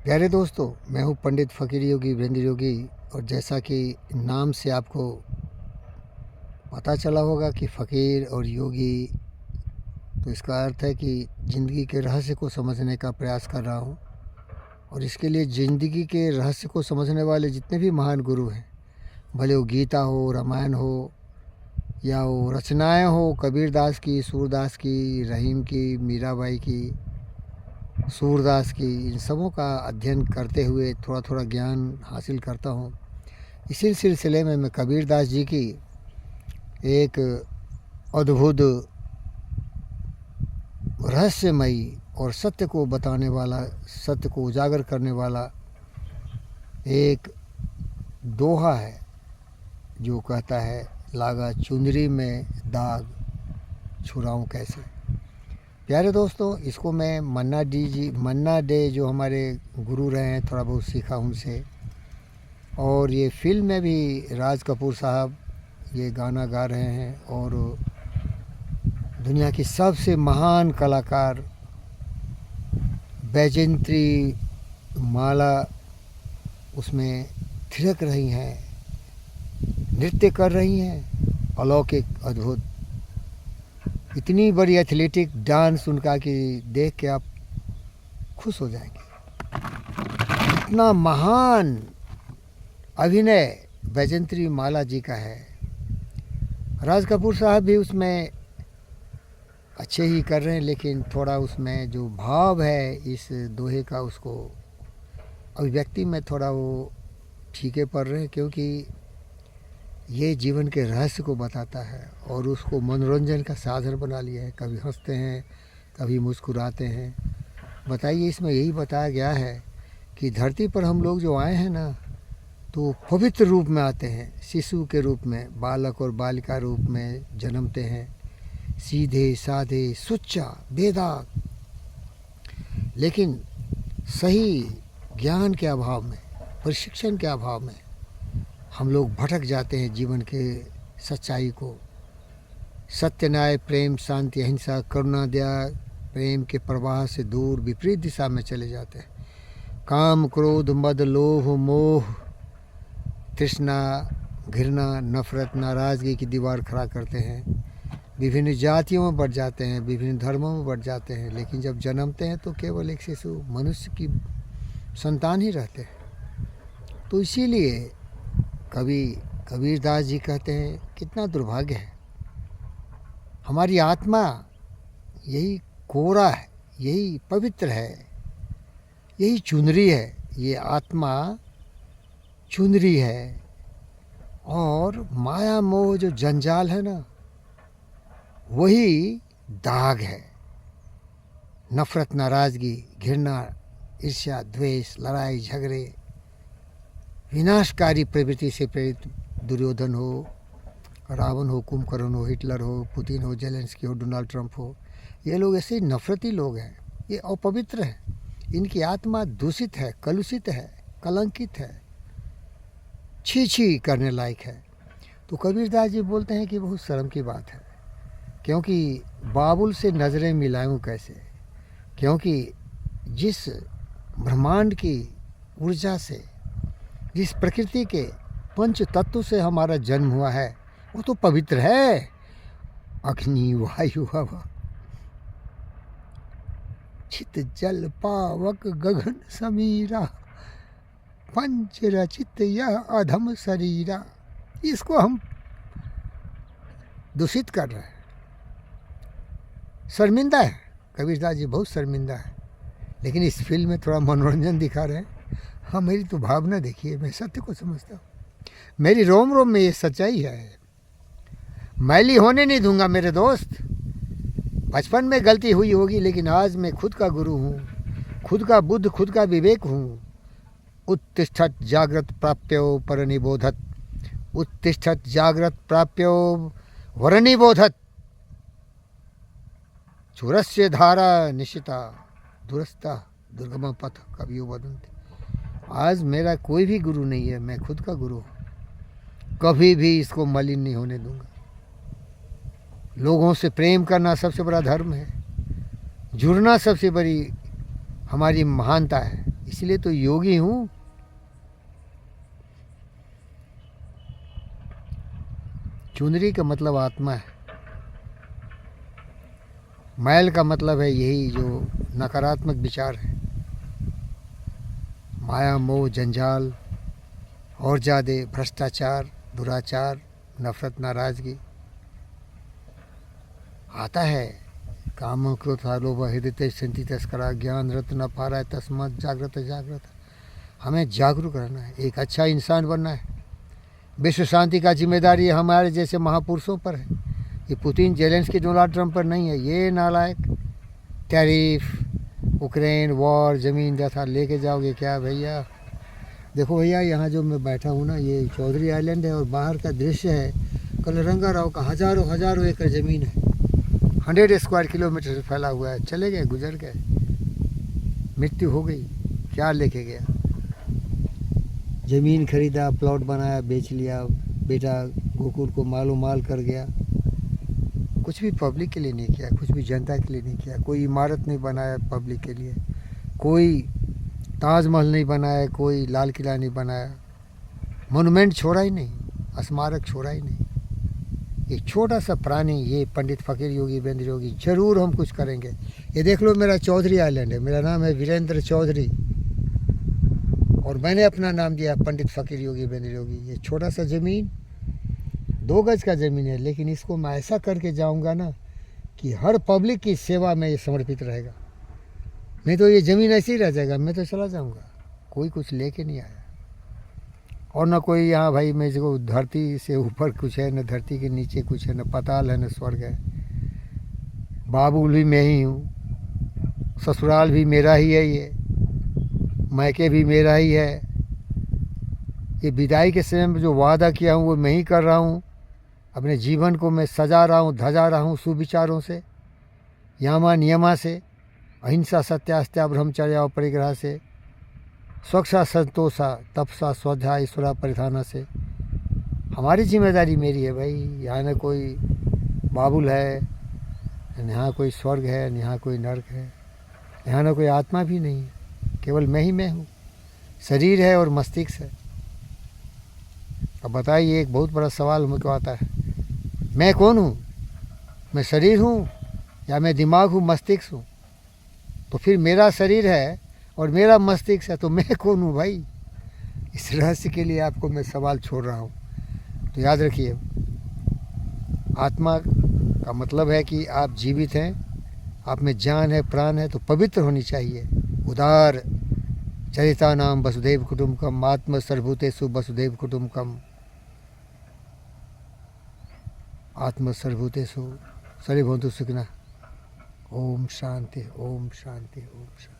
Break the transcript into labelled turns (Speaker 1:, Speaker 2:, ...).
Speaker 1: प्यारे दोस्तों, मैं हूँ पंडित फ़कीर योगी वीरेंद्र योगी। और जैसा कि नाम से आपको पता चला होगा कि फ़कीर और योगी, तो इसका अर्थ है कि ज़िंदगी के रहस्य को समझने का प्रयास कर रहा हूँ। और इसके लिए ज़िंदगी के रहस्य को समझने वाले जितने भी महान गुरु हैं, भले वो गीता हो, रामायण हो, या वो रचनाएँ हो कबीरदास की, सूरदास की, रहीम की, मीराबाई की, सूरदास की, इन सबों का अध्ययन करते हुए थोड़ा थोड़ा ज्ञान हासिल करता हूँ। इसी सिलसिले में मैं कबीरदास जी की एक अद्भुत रहस्यमयी और सत्य को बताने वाला, सत्य को उजागर करने वाला एक दोहा है जो कहता है, लागा चुनरी में दाग छुड़ाऊँ कैसे। प्यारे दोस्तों, इसको मैं मन्ना डे जो हमारे गुरु रहे हैं, थोड़ा बहुत सीखा उनसे। और ये फिल्म में भी राज कपूर साहब ये गाना गा रहे हैं और दुनिया की सबसे महान कलाकार बैजयंती माला उसमें थिरक रही हैं, नृत्य कर रही हैं, अलौकिक अद्भुत। इतनी बड़ी एथलेटिक डांस उनका कि देख के आप खुश हो जाएंगे। इतना महान अभिनय बैजयंती माला जी का है। राज कपूर साहब भी उसमें अच्छे ही कर रहे हैं, लेकिन थोड़ा उसमें जो भाव है इस दोहे का, उसको अभिव्यक्ति में थोड़ा वो फीके पड़ रहे हैं, क्योंकि ये जीवन के रहस्य को बताता है और उसको मनोरंजन का साधन बना लिया है। कभी हंसते हैं, कभी मुस्कुराते हैं। बताइए, इसमें यही बताया गया है कि धरती पर हम लोग जो आए हैं ना, तो पवित्र रूप में आते हैं, शिशु के रूप में, बालक और बालिका रूप में जन्मते हैं, सीधे साधे सुच्चा बेदाग। लेकिन सही ज्ञान के अभाव में, प्रशिक्षण के अभाव में हम लोग भटक जाते हैं जीवन के सच्चाई को। सत्य, न्याय, प्रेम, शांति, अहिंसा, करुणा, दया, प्रेम के प्रवाह से दूर विपरीत दिशा में चले जाते हैं। काम, क्रोध, मद, लोभ, मोह, तृष्णा, घृणा, नफरत, नाराज़गी की दीवार खड़ा करते हैं। विभिन्न जातियों में बढ़ जाते हैं, विभिन्न धर्मों में बढ़ जाते हैं। लेकिन जब जन्मते हैं तो केवल एक शिशु मनुष्य की संतान ही रहते हैं। तो इसीलिए कबीरदास जी कहते हैं, कितना दुर्भाग्य है, हमारी आत्मा यही कोरा है, यही पवित्र है, यही चुनरी है। ये आत्मा चुनरी है और माया मोह जो जंजाल है ना, वही दाग है। नफरत, नाराज़गी, घृणा, ईर्ष्या, द्वेष, लड़ाई झगड़े, विनाशकारी प्रवृत्ति से प्रेरित दुर्योधन हो, रावण हो, कुंभकर्ण हो, हिटलर हो, पुतिन हो, जेलेंस्की हो, डोनाल्ड ट्रंप हो, ये लोग ऐसे नफरती लोग हैं। ये अपवित्र हैं, इनकी आत्मा दूषित है, कलुषित है, कलंकित है, छी छी करने लायक है। तो कबीरदास जी बोलते हैं कि बहुत शर्म की बात है, क्योंकि बाबुल से नज़रें मिलाऊं कैसे। क्योंकि जिस ब्रह्मांड की ऊर्जा से, जिस प्रकृति के पंच तत्व से हमारा जन्म हुआ है, वो तो पवित्र है। अग्नि, वायु, हवा, चित, जल, पावक, गगन समीरा, पंच रचित यह अधम शरीरा। इसको हम दूषित कर रहे हैं, शर्मिंदा है। कबीरदास जी बहुत शर्मिंदा है। लेकिन इस फिल्म में थोड़ा मनोरंजन दिखा रहे हैं। हाँ, मेरी तो भावना देखिए, मैं सत्य को समझता हूँ, मेरी रोम रोम में ये सच्चाई है। मैली होने नहीं दूंगा मेरे दोस्त। बचपन में गलती हुई होगी, लेकिन आज मैं खुद का गुरु हूँ, खुद का बुद्ध, खुद का विवेक हूँ। उत्तिष्ठत जागृत प्राप्यो परनिबोधत, उत्तिष्ठत जागृत प्राप्यो वरनिबोधत, चूरस्य धारा निशिता दुरस्ता दुर्गम पथ कवियो वदन्ति। आज मेरा कोई भी गुरु नहीं है, मैं खुद का गुरु हूँ। कभी भी इसको मलिन नहीं होने दूंगा। लोगों से प्रेम करना सबसे बड़ा धर्म है, जुड़ना सबसे बड़ी हमारी महानता है। इसलिए तो योगी हूँ। चुनरी का मतलब आत्मा है, मैल का मतलब है यही जो नकारात्मक विचार है, माया मोह जंजाल और ज़्यादा भ्रष्टाचार दुराचार नफरत नाराज़गी आता है। काम क्रोध लोभ हृदय संति तस्करा ज्ञान रत्न पारा तस्मत जागृत जागृत। हमें जागरूक रहना है, एक अच्छा इंसान बनना है। विश्व शांति का जिम्मेदारी हमारे जैसे महापुरुषों पर है। ये पुतिन जेलेंस्की डोनाल्ड ट्रंप पर नहीं है। ये नालायक टैरिफ यूक्रेन वॉर ज़मीन जैसा लेके जाओगे क्या भैया। देखो भैया, यहाँ जो मैं बैठा हूँ ना, ये चौधरी आइलैंड है और बाहर का दृश्य है कलरंगा राव का। हज़ारों एकड़ ज़मीन है, 100 स्क्वायर किलोमीटर से फैला हुआ है। चले गए, गुजर गए, मृत्यु हो गई, क्या लेके गया। ज़मीन खरीदा, प्लॉट बनाया, बेच लिया, बेटा गोकुल को मालो माल कर गया। कुछ भी पब्लिक के लिए नहीं किया, कुछ भी जनता के लिए नहीं किया। कोई इमारत नहीं बनाया पब्लिक के लिए, कोई ताजमहल नहीं बनाया, कोई लाल किला नहीं बनाया, मोनूमेंट छोड़ा ही नहीं, स्मारक छोड़ा ही नहीं। एक छोटा सा प्राणी, ये पंडित फ़कीर योगी वीरेंद्र योगी, ज़रूर हम कुछ करेंगे। ये देख लो, मेरा चौधरी आइलैंड है, मेरा नाम है वीरेंद्र चौधरी और मैंने अपना नाम दिया पंडित फ़कीर योगी वीरेंद्र योगी। ये छोटा सा ज़मीन 2 गज का ज़मीन है, लेकिन इसको मैं ऐसा करके जाऊंगा ना कि हर पब्लिक की सेवा में ये समर्पित रहेगा। नहीं तो ये ज़मीन ऐसे ही रह जाएगा, मैं तो चला जाऊंगा। कोई कुछ लेके नहीं आया और न कोई यहाँ भाई मैं जो धरती से ऊपर कुछ है, न धरती के नीचे कुछ है, न पाताल है, न स्वर्ग है। बाबुल भी मैं ही हूँ, ससुराल भी मेरा ही है, ये मैके भी मेरा ही है। ये विदाई के समय में जो वादा किया हूँ वो मैं ही कर रहा हूँ। अपने जीवन को मैं सजा रहा हूँ, धजा रहा हूँ सुविचारों से, यामा नियमा से, अहिंसा सत्यास्त्या ब्रह्मचर्या और परिग्रह से, स्वच्छा संतोषा तपसा स्वाध्याय ईश्वरा परिधाना से। हमारी जिम्मेदारी मेरी है भाई। यहाँ न कोई बाबुल है, न यहाँ कोई स्वर्ग है, न यहाँ कोई नर्क है, यहाँ न कोई आत्मा भी नहीं है, केवल मैं ही मैं हूँ। शरीर है और मस्तिष्क है। अब बताइए, एक बहुत बड़ा सवाल मुझको आता है, मैं कौन हूँ? मैं शरीर हूँ या मैं दिमाग हूँ, मस्तिष्क हूँ? तो फिर मेरा शरीर है और मेरा मस्तिष्क है, तो मैं कौन हूँ भाई? इस रहस्य के लिए आपको मैं सवाल छोड़ रहा हूँ। तो याद रखिए, आत्मा का मतलब है कि आप जीवित हैं, आप में जान है, प्राण है, तो पवित्र होनी चाहिए। उदार चरिता नाम वसुधैव कुटुम्बकम आत्म सर्वभूतेषु वसुधैव कुटुम्बकम आत्म सर्वभूतेषु सर्वे भवन्तु सुखिनः। ओम शांति, ओम शांति, ओम शांति।